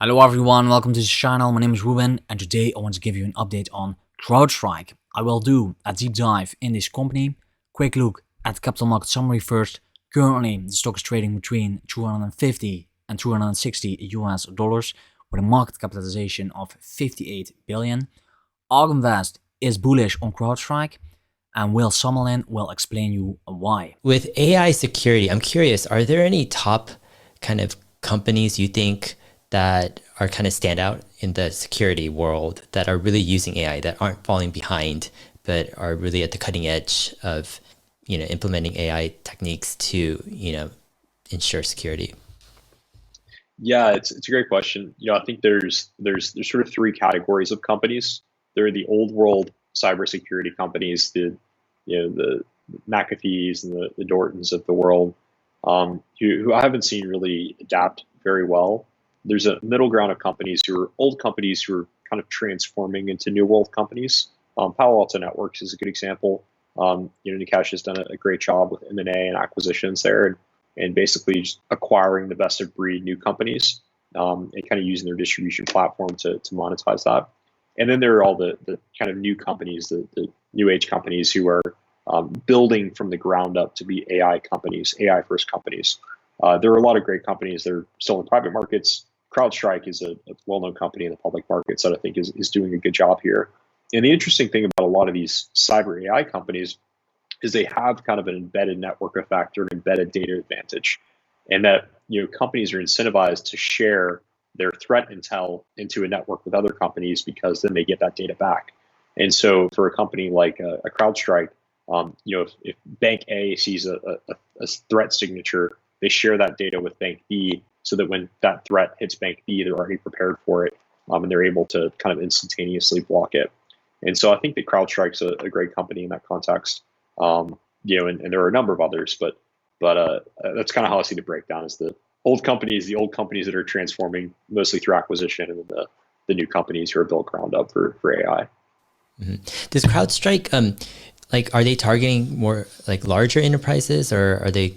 Hello everyone, welcome to this channel. My name is Ruben and today I want to give you an update on CrowdStrike. I will do a deep dive in this company, quick look at the capital market summary first. Currently the stock is trading between 250 and 260 US dollars with a market capitalization of 58 billion. Invest is bullish on CrowdStrike and Summerlin will explain you why. With AI security, I'm curious, are there any top kind of companies you think that are kind of stand out in the security world that are really using AI, that aren't falling behind, but are really at the cutting edge of, implementing AI techniques to, ensure security? Yeah, it's a great question. I think there's sort of three categories of companies. There are the old world cybersecurity companies, the McAfee's and the Dortons of the world, who I haven't seen really adapt very well. There's a middle ground of companies who are old companies who are kind of transforming into new world companies. Palo Alto Networks is a good example. Nikesh has done a great job with M&A and acquisitions there, and basically just acquiring the best of breed new companies and kind of using their distribution platform to monetize that. And then there are all the kind of new companies, the new age companies who are building from the ground up to be AI companies, AI first companies. There are a lot of great companies that are still in private markets. CrowdStrike is a well-known company in the public markets that I think is doing a good job here. And the interesting thing about a lot of these cyber AI companies is they have kind of an embedded network effect or an embedded data advantage, and that companies are incentivized to share their threat intel into a network with other companies because then they get that data back. And so for a company like a CrowdStrike, if Bank A sees a threat signature, they share that data with Bank B so that when that threat hits Bank B, they're already prepared for it, and they're able to kind of instantaneously block it. And so I think that CrowdStrike's a great company in that context. And there are a number of others, but that's kind of how I see the breakdown: is the old companies that are transforming mostly through acquisition, and then the new companies who are built ground up for AI. Mm-hmm. Does CrowdStrike, are they targeting more like larger enterprises, or are they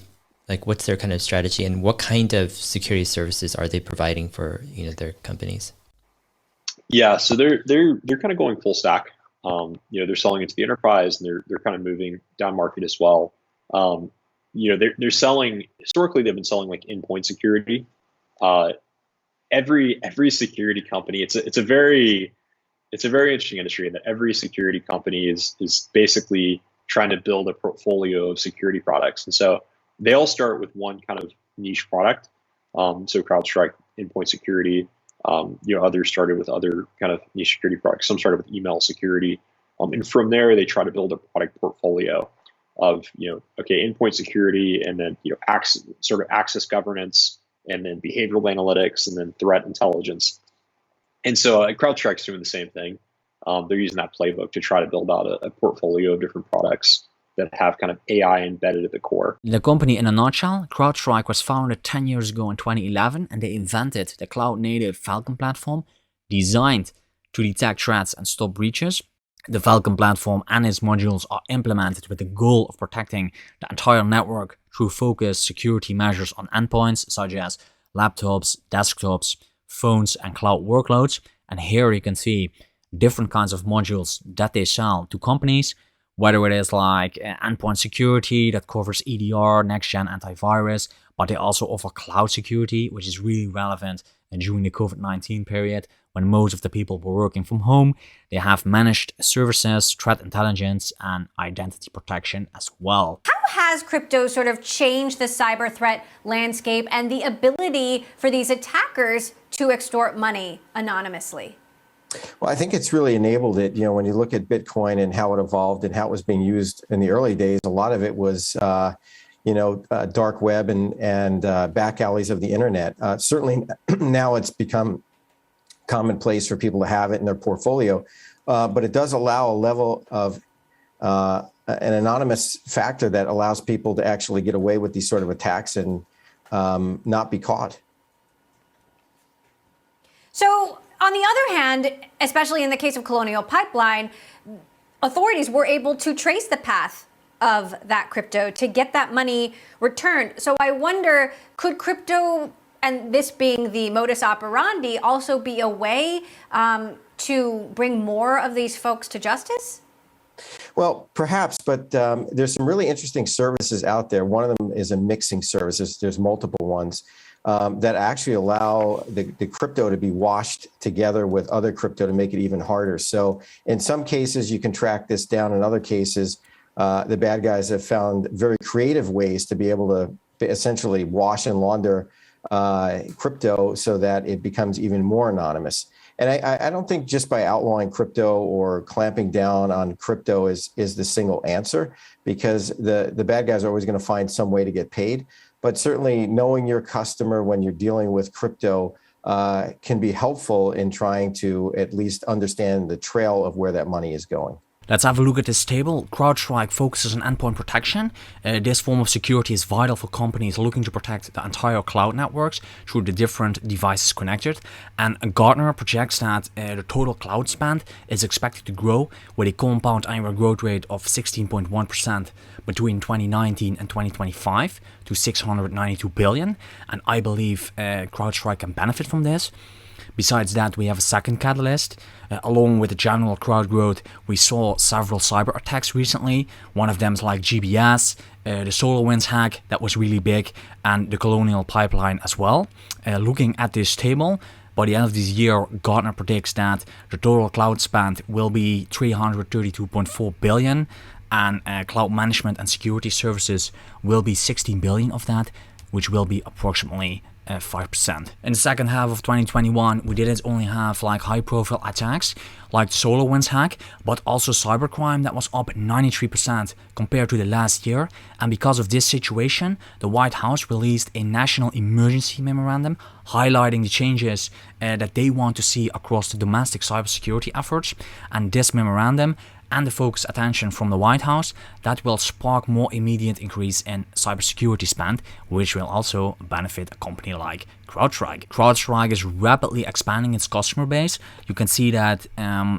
what's their kind of strategy, and what kind of security services are they providing for their companies? Yeah, so they're kind of going full stack. They're selling into the enterprise, and they're kind of moving down market as well. They're selling, historically they've been selling like endpoint security. Every security company, it's a very interesting industry in that every security company is basically trying to build a portfolio of security products. And so they all start with one kind of niche product. So CrowdStrike, endpoint security. Others started with other kind of niche security products. Some started with email security. And from there, they try to build a product portfolio of, endpoint security, and then, access governance, and then behavioral analytics, and then threat intelligence. And so CrowdStrike's doing the same thing. They're using that playbook to try to build out a portfolio of different products that have kind of AI embedded at the core. The company in a nutshell, CrowdStrike was founded 10 years ago in 2011, and they invented the cloud-native Falcon platform designed to detect threats and stop breaches. The Falcon platform and its modules are implemented with the goal of protecting the entire network through focused security measures on endpoints such as laptops, desktops, phones, and cloud workloads. And here you can see different kinds of modules that they sell to companies, whether it is like endpoint security that covers EDR, next-gen antivirus, but they also offer cloud security, which is really relevant during the COVID-19 period when most of the people were working from home. They have managed services, threat intelligence, and identity protection as well. How has crypto sort of changed the cyber threat landscape and the ability for these attackers to extort money anonymously? Well, I think it's really enabled it. When you look at Bitcoin and how it evolved and how it was being used in the early days, a lot of it was, dark web and back alleys of the internet. Certainly now it's become commonplace for people to have it in their portfolio, but it does allow a level of an anonymous factor that allows people to actually get away with these sort of attacks and not be caught. So, on the other hand, especially in the case of Colonial Pipeline, authorities were able to trace the path of that crypto to get that money returned. So I wonder, could crypto and this being the modus operandi, also be a way to bring more of these folks to justice? Well, perhaps, but there's some really interesting services out there. One of them is a mixing service. There's multiple ones that actually allow the crypto to be washed together with other crypto to make it even harder. So in some cases, you can track this down. In other cases, the bad guys have found very creative ways to be able to essentially wash and launder crypto so that it becomes even more anonymous. And I don't think just by outlawing crypto or clamping down on crypto is the single answer, because the bad guys are always going to find some way to get paid. But certainly knowing your customer when you're dealing with crypto can be helpful in trying to at least understand the trail of where that money is going. Let's have a look at this table. CrowdStrike focuses on endpoint protection. This form of security is vital for companies looking to protect the entire cloud networks through the different devices connected. And Gartner projects that the total cloud spend is expected to grow with a compound annual growth rate of 16.1% between 2019 and 2025 to 692 billion. And I believe CrowdStrike can benefit from this. Besides that, we have a second catalyst. Along with the general crowd growth, we saw several cyber attacks recently. One of them is like JBS, the SolarWinds hack that was really big, and the Colonial Pipeline as well. Looking at this table, by the end of this year, Gartner predicts that the total cloud spend will be 332.4 billion, and cloud management and security services will be 16 billion of that, which will be approximately 5%. In the second half of 2021, we didn't only have like high-profile attacks like the SolarWinds hack, but also cybercrime that was up 93% compared to the last year. And because of this situation, the White House released a national emergency memorandum highlighting the changes that they want to see across the domestic cybersecurity efforts. And this memorandum and the focused attention from the White House, that will spark more immediate increase in cybersecurity spend, which will also benefit a company like CrowdStrike. CrowdStrike is rapidly expanding its customer base. You can see that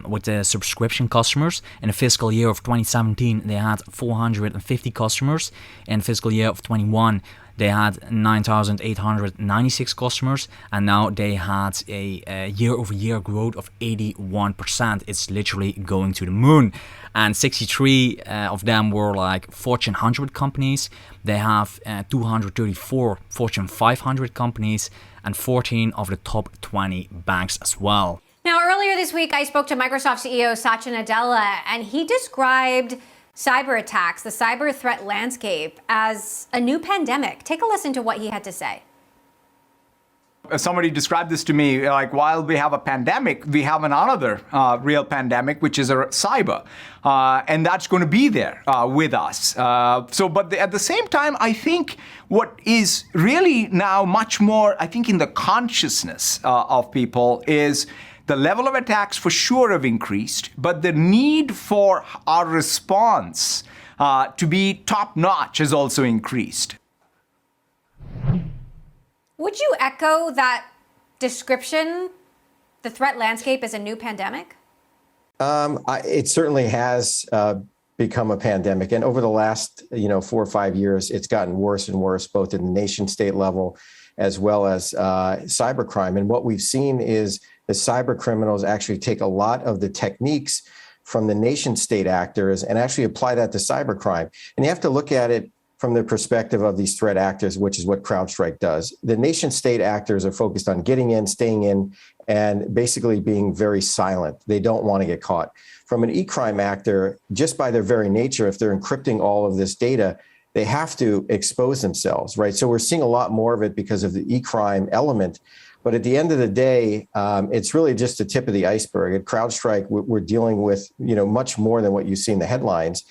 with the subscription customers. In the fiscal year of 2017, they had 450 customers. In the fiscal year of 21, they had 9,896 customers, and now they had a year-over-year growth of 81%. It's literally going to the moon. And 63 of them were like Fortune 100 companies. They have 234 Fortune 500 companies and 14 of the top 20 banks as well. Now, earlier this week, I spoke to Microsoft CEO Satya Nadella, and he described cyber attacks, the cyber threat landscape, as a new pandemic. Take a listen to what he had to say. Somebody described this to me, like, while we have a pandemic, we have another real pandemic, which is a cyber. And that's going to be there with us. But at the same time, I think what is really now much more, I think, in the consciousness of people is the level of attacks for sure have increased, but the need for our response to be top-notch has also increased. Would you echo that description? The threat landscape is a new pandemic? It certainly has become a pandemic. And over the last 4 or 5 years, it's gotten worse and worse, both in the nation state level as well as cybercrime. And what we've seen is the cyber criminals actually take a lot of the techniques from the nation state actors and actually apply that to cybercrime. And you have to look at it from the perspective of these threat actors, which is what CrowdStrike does. The nation state actors are focused on getting in, staying in, and basically being very silent. They don't want to get caught. From an e-crime actor, just by their very nature, if they're encrypting all of this data, they have to expose themselves, right? So we're seeing a lot more of it because of the e-crime element. But at the end of the day, it's really just the tip of the iceberg. At CrowdStrike, we're dealing with much more than what you see in the headlines.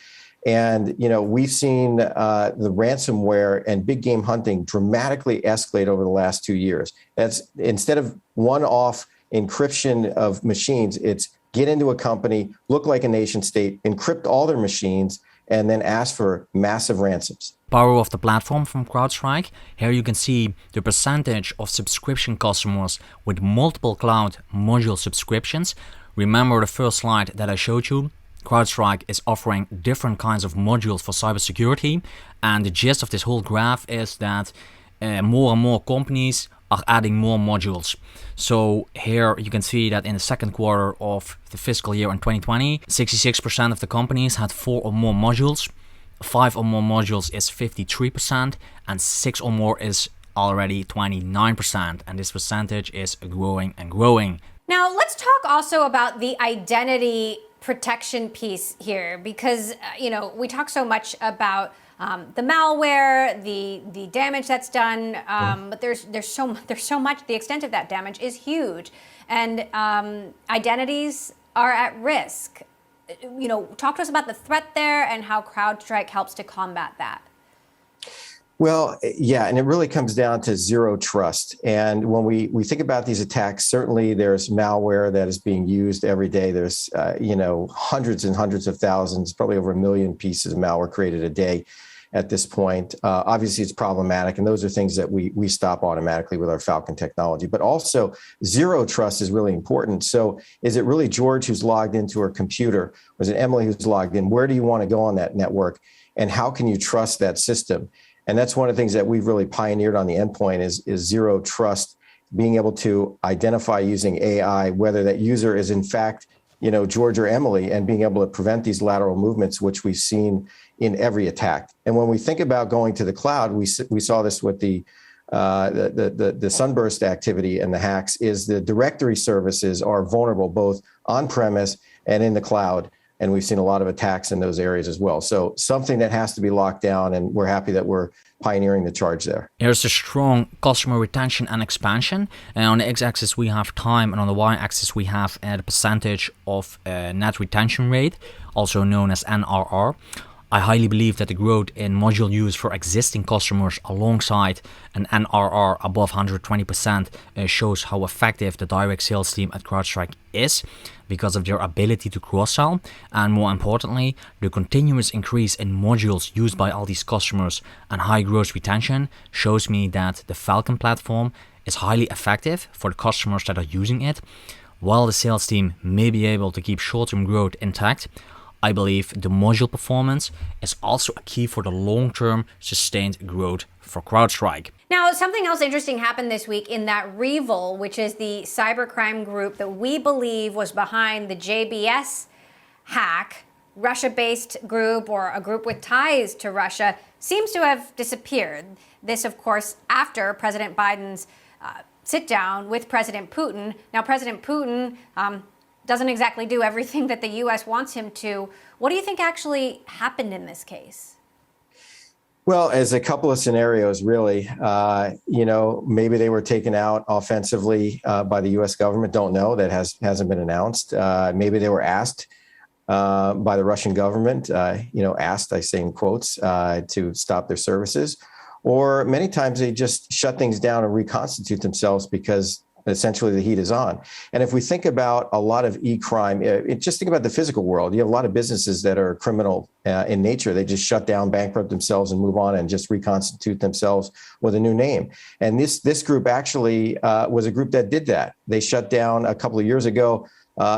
And we've seen the ransomware and big game hunting dramatically escalate over the last 2 years. That's instead of one-off encryption of machines, it's get into a company, look like a nation state, encrypt all their machines, and then ask for massive ransoms. Power of the platform from CrowdStrike. Here you can see the percentage of subscription customers with multiple cloud module subscriptions. Remember the first slide that I showed you? CrowdStrike is offering different kinds of modules for cybersecurity, and the gist of this whole graph is that more and more companies are adding more modules. So here you can see that in the second quarter of the fiscal year in 2020, 66% of the companies had 4 or more modules. 5 or more modules is 53%, and 6 or more is already 29%. And this percentage is growing and growing. Now, let's talk also about the identity protection piece here, because we talk so much about the malware, the damage that's done, but there's so much. The extent of that damage is huge, and identities are at risk. Talk to us about the threat there and how CrowdStrike helps to combat that. Well, yeah, and it really comes down to zero trust. And when we think about these attacks, certainly there's malware that is being used every day. There's, hundreds and hundreds of thousands, probably over 1 million pieces of malware created a day at this point. Obviously, it's problematic, and those are things that we stop automatically with our Falcon technology. But also, zero trust is really important. So is it really George who's logged into her computer? Or is it Emily who's logged in? Where do you want to go on that network? And how can you trust that system? And that's one of the things that we've really pioneered on the endpoint is zero trust, being able to identify using AI, whether that user is in fact, George or Emily, and being able to prevent these lateral movements, which we've seen in every attack. And when we think about going to the cloud, we saw this with the sunburst activity and the hacks, is the directory services are vulnerable both on-premise and in the cloud. And we've seen a lot of attacks in those areas as well. So something that has to be locked down, and we're happy that we're pioneering the charge there. There's a strong customer retention and expansion. And on the x-axis we have time, and on the y-axis we have the percentage of net retention rate, also known as NRR. I highly believe that the growth in module use for existing customers alongside an NRR above 120% shows how effective the direct sales team at CrowdStrike is because of their ability to cross-sell, and more importantly, the continuous increase in modules used by all these customers and high gross retention shows me that the Falcon platform is highly effective for the customers that are using it. While the sales team may be able to keep short-term growth intact, I believe the module performance is also a key for the long-term sustained growth for CrowdStrike. Now, something else interesting happened this week in that REvil, which is the cybercrime group that we believe was behind the JBS Hack, Russia-based group, or a group with ties to Russia, seems to have disappeared. This, of course, after President Biden's sit down with President Putin. Now, President Putin doesn't exactly do everything that the U.S. wants him to. What do you think actually happened in this case? Well, as a couple of scenarios, really, maybe they were taken out offensively by the U.S. government. Don't know. That hasn't been announced. Maybe they were asked by the Russian government, asked, I say in quotes, to stop their services. Or many times they just shut things down and reconstitute themselves because essentially the heat is on. And if we think about a lot of e-crime, just think about the physical world. You have a lot of businesses that are criminal in nature. They just shut down, bankrupt themselves, and move on and just reconstitute themselves with a new name. And this group actually was a group that did that. They shut down a couple of years ago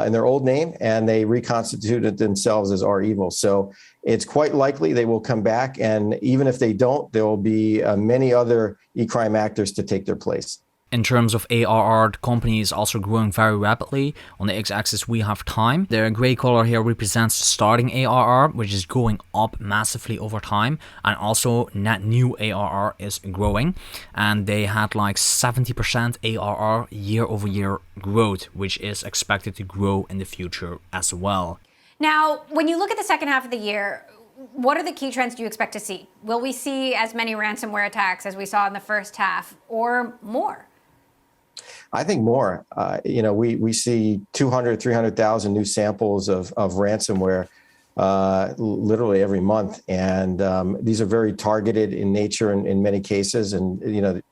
in their old name, and they reconstituted themselves as REvil. So it's quite likely they will come back. And even if they don't, there will be many other e-crime actors to take their place. In terms of ARR, the company is also growing very rapidly. On the x-axis, we have time. The gray color here represents the starting ARR, which is going up massively over time. And also net new ARR is growing. And they had like 70% ARR year-over-year growth, which is expected to grow in the future as well. Now, when you look at the second half of the year, what are the key trends do you expect to see? Will we see as many ransomware attacks as we saw in the first half, or more? I think more. We see 200, 300,000 new samples of ransomware literally every month. And these are very targeted in nature in many cases. And,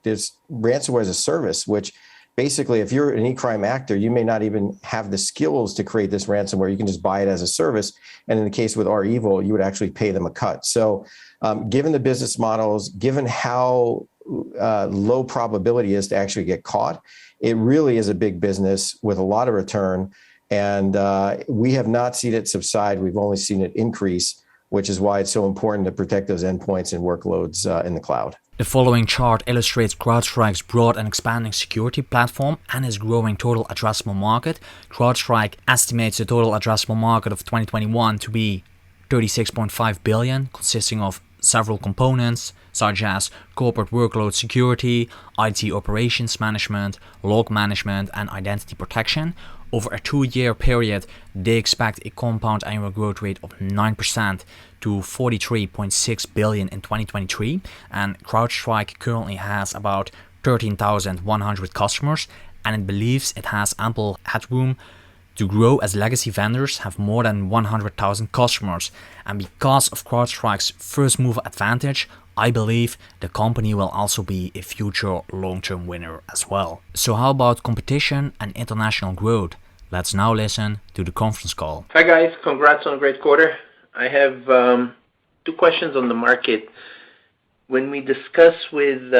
there's ransomware as a service, which basically, if you're an e-crime actor, you may not even have the skills to create this ransomware. You can just buy it as a service. And in the case with REvil, you would actually pay them a cut. So given the business models, given how low probability is to actually get caught, it really is a big business with a lot of return. And we have not seen it subside. We've only seen it increase, which is why it's so important to protect those endpoints and workloads in the cloud. The following chart illustrates CrowdStrike's broad and expanding security platform and its growing total addressable market. CrowdStrike estimates the total addressable market of 2021 to be 36.5 billion, consisting of several components such as corporate workload security, IT operations management, log management, and identity protection. Over a 2-year period, they expect a compound annual growth rate of 9% to 43.6 billion in 2023, and CrowdStrike currently has about 13,100 customers, and it believes it has ample headroom to grow as legacy vendors have more than 100,000 customers. And because of CrowdStrike's first mover advantage, I believe the company will also be a future long-term winner as well. So how about competition and international growth? Let's now listen to the conference call. Hi guys, congrats on a great quarter. I have 2 questions on the market. When we discuss with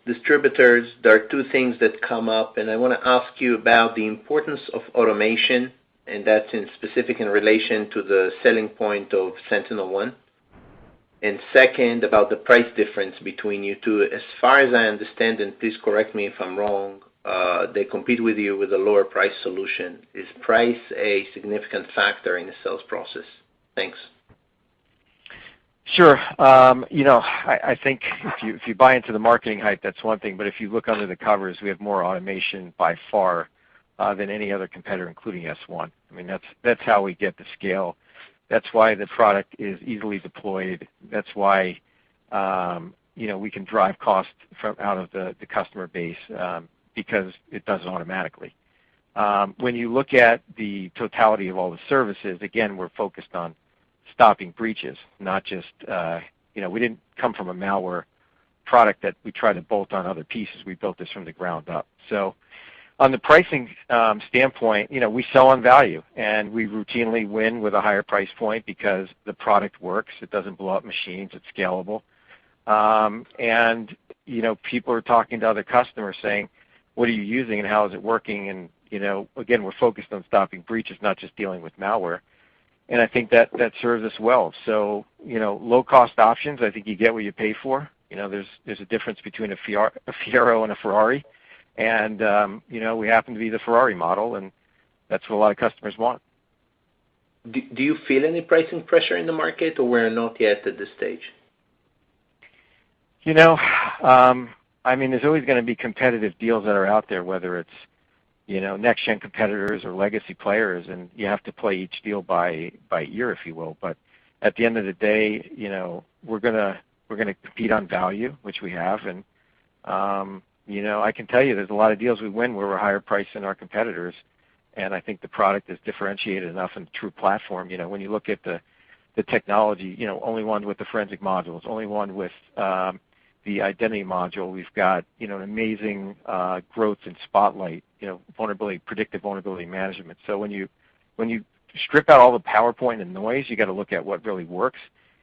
distributors, there are 2 things that come up, and I want to ask you about the importance of automation, and that's in specific in relation to the selling point of SentinelOne. And second, about the price difference between you two. As far as I understand, and please correct me if I'm wrong, they compete with you with a lower price solution. Is price a significant factor in the sales process? Thanks. Sure. I think if you buy into the marketing hype, that's one thing. But if you look under the covers, we have more automation by far than any other competitor, including S1. I mean, that's how we get the scale. That's why the product is easily deployed. That's why we can drive cost from out of the customer base because it does it automatically. When you look at the totality of all the services, again, we're focused on stopping breaches, not just, we didn't come from a malware product that we try to bolt on other pieces. We built this from the ground up. So on the pricing standpoint, we sell on value, and we routinely win with a higher price point because the product works. It doesn't blow up machines. It's scalable. And people are talking to other customers saying, what are you using and how is it working? And, again, we're focused on stopping breaches, not just dealing with malware. And I think that serves us well. So, low-cost options, I think you get what you pay for. There's a difference between a Fiero and a Ferrari. And, we happen to be the Ferrari model, and that's what a lot of customers want. Do you feel any pricing pressure in the market, or we're not yet at this stage? There's always going to be competitive deals that are out there, whether it's next-gen competitors or legacy players, and you have to play each deal by ear, if you will. But at the end of the day, we're gonna compete on value, which we have, and I can tell you there's a lot of deals we win where we're higher priced than our competitors, and I think the product is differentiated enough in the true platform. When you look at the technology, only one with the forensic modules, only one with the identity module. We've got an amazing growth in Spotlight, predictive vulnerability management. So when you strip out all the PowerPoint and noise, you got to look at what really works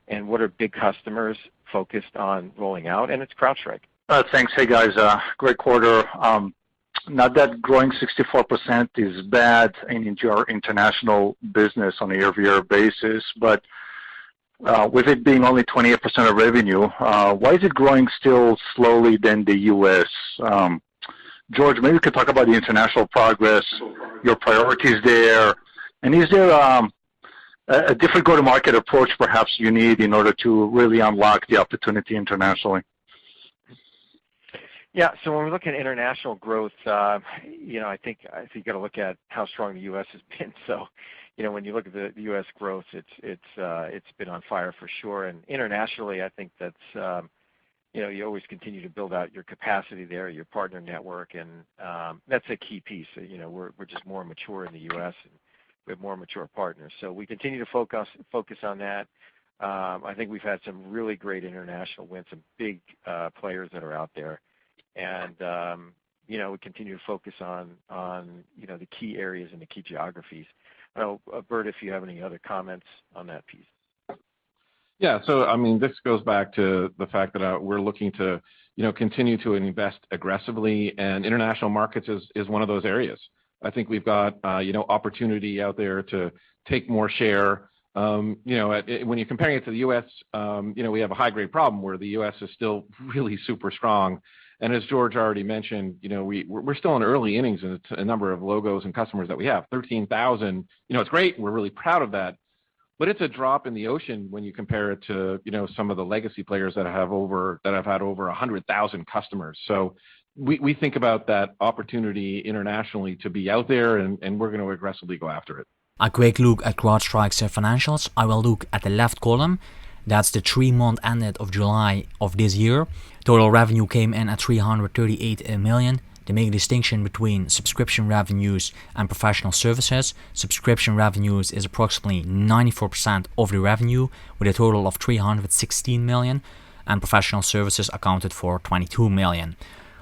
and what are big customers focused on rolling out, and it's CrowdStrike. Thanks. Hey guys, great quarter. Not that growing 64% is bad in your international business on a year-over-year basis, but with it being only 28% of revenue, why is it growing still slowly than the U.S.? George, maybe you could talk about the international progress, your priorities there, and is there a different go-to-market approach perhaps you need in order to really unlock the opportunity internationally? Yeah, so when we look at international growth, I think you got to look at how strong the U.S. has been. So, when you look at the U.S. growth, it's been on fire for sure. And internationally, I think that's you always continue to build out your capacity there, your partner network, and that's a key piece. We're just more mature in the U.S. and we have more mature partners. So we continue to focus on that. I think we've had some really great international wins, some big players that are out there. And, we continue to focus on the key areas and the key geographies. I don't know, Bert, if you have any other comments on that piece. Yeah, so, this goes back to the fact that we're looking to, continue to invest aggressively, and international markets is one of those areas. I think we've got, opportunity out there to take more share. When you're comparing it to the U.S., we have a high-grade problem where the U.S. is still really super strong. And as George already mentioned, we're still in early innings in a number of logos and customers that we have. 13,000, it's great. We're really proud of that. But it's a drop in the ocean when you compare it to, some of the legacy players that have had over 100,000 customers. So we think about that opportunity internationally to be out there, and we're going to aggressively go after it. A quick look at CrowdStrike's financials. I will look at the left column. That's the 3-month ended of July of this year. Total revenue came in at 338 million. They make a distinction between subscription revenues and professional services. Subscription revenues is approximately 94% of the revenue, with a total of 316 million, and professional services accounted for 22 million.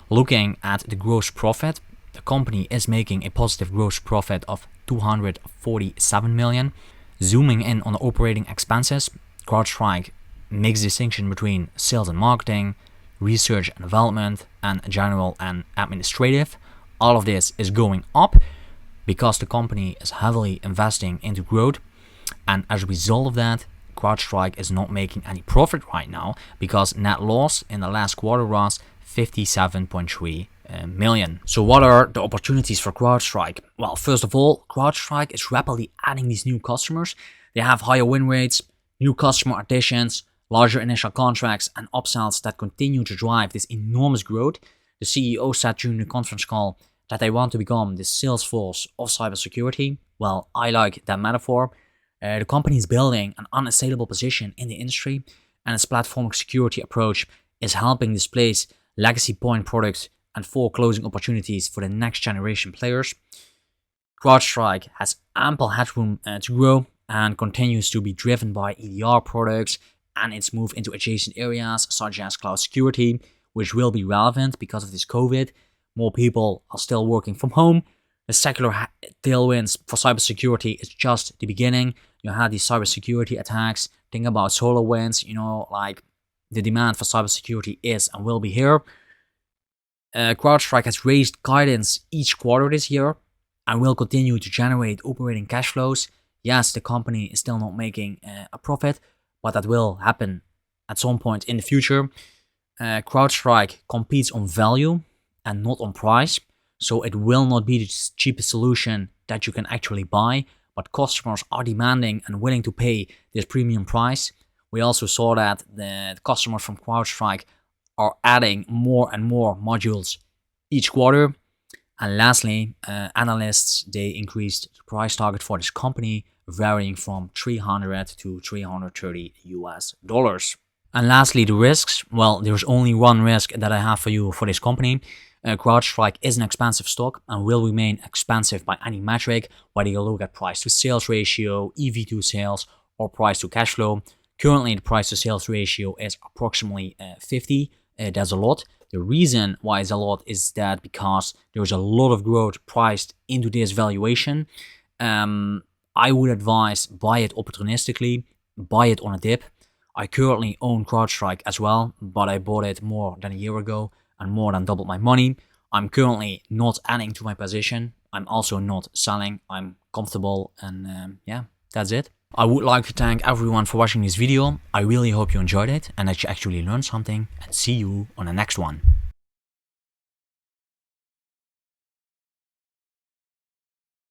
Looking at the gross profit, the company is making a positive gross profit of 247 million. Zooming in on the operating expenses, CrowdStrike makes a distinction between sales and marketing, research and development, and general and administrative. All of this is going up because the company is heavily investing into growth, and as a result of that, CrowdStrike is not making any profit right now because net loss in the last quarter was 57.3 million. So what are the opportunities for CrowdStrike? Well, first of all, CrowdStrike is rapidly adding these new customers. They have higher win rates, new customer additions, larger initial contracts, and upsells that continue to drive this enormous growth. The CEO said during the conference call that they want to become the Salesforce of cybersecurity. Well, I like that metaphor. The company is building an unassailable position in the industry, and its platform security approach is helping displace legacy point products and foreclosing opportunities for the next generation players. CrowdStrike has ample headroom to grow and continues to be driven by EDR products and its move into adjacent areas such as cloud security, which will be relevant because of this COVID. More people are still working from home. The secular tailwinds for cybersecurity is just the beginning. You had these cybersecurity attacks. Think about SolarWinds, the demand for cybersecurity is and will be here. CrowdStrike has raised guidance each quarter this year and will continue to generate operating cash flows. Yes, the company is still not making a profit, but that will happen at some point in the future. CrowdStrike competes on value and not on price, so it will not be the cheapest solution that you can actually buy, but customers are demanding and willing to pay this premium price. We also saw that the customers from CrowdStrike are adding more and more modules each quarter. And lastly, analysts, they increased the price target for this company, varying from $300 to $330 US. And lastly, the risks. Well, there's only one risk that I have for you for this company. CrowdStrike is an expensive stock and will remain expensive by any metric, whether you look at price to sales ratio, EV to sales, or price to cash flow. Currently, the price to sales ratio is approximately 50. That's a lot. The reason why it's a lot is that because there's a lot of growth priced into this valuation. I would advise buy it opportunistically, buy it on a dip. I currently own CrowdStrike as well, but I bought it more than a year ago and more than doubled my money. I'm currently not adding to my position. I'm also not selling. I'm comfortable, and yeah, that's it. I would like to thank everyone for watching this video. I really hope you enjoyed it and that you actually learned something, and see you on the next one.